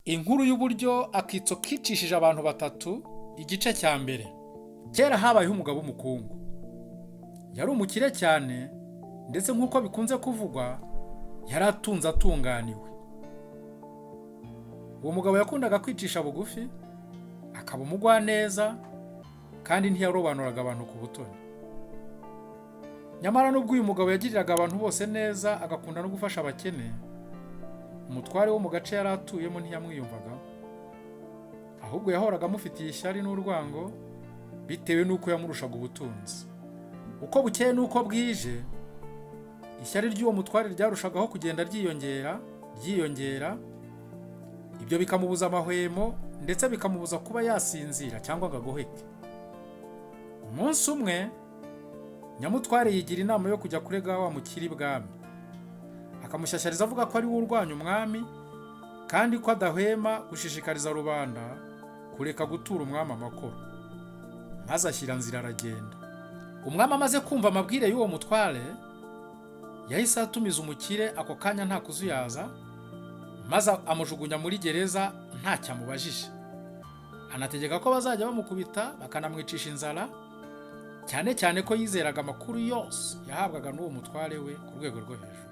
Inkuru y'uburyo akitso kicishije abantu batatu, igice cya mbere. Kera habayeho umugabo w'umukungu. Yari umukire cyane, ndetse nk'uko bikunze kuvugwa, yari atunze atunganiwe. Uwo mugabo yakundaga kwicisha bugufi, akaba umugwaneza, kandi ntiyarobanuraga abantu ku butoni. Nyamara nubwo uyu mugabo yagiriraga abantu bose neza, agakunda no gufasha abakene, umutware wo mu gace yari atuyemo ntiyamwiyumvagaho. Ahubwo yahoraga amufitiye ishyari n'urwango, bitewe n'uko yamurushaga ubutunzi. Uko bukeye n'uko bwije, ishyari ry'uwo mutware ryarushagaho kugenda ryiyongera, ibyo bikamubuza amahwemo, ndetse bikamubuza kuba yasinzira cyangwa ngo agoheke. Umunsi umwe, nyamutware yigira inama yo kujya kurega wa mukiri ibwami. Akamushyashyariza avuga ko ari we urwanya umwami, kandi ko adahwema gushishikariza rubanda kureka gutura umwami amakoro. Maze ashyira nzira aragenda. Umwami amaze kumva amabwire y'uwo mutware, yahise atumiza umukire ako kanya nta kuzuyaza, maze amujugunya muri gereza ntacyo amubajije. Anategeka ko bazajya bamukubita bakanamwicisha inzara, cyane cyane ko yizeraga amakuru yose yahabwaga n'uwo mutware we ku rwego rwo hejuru.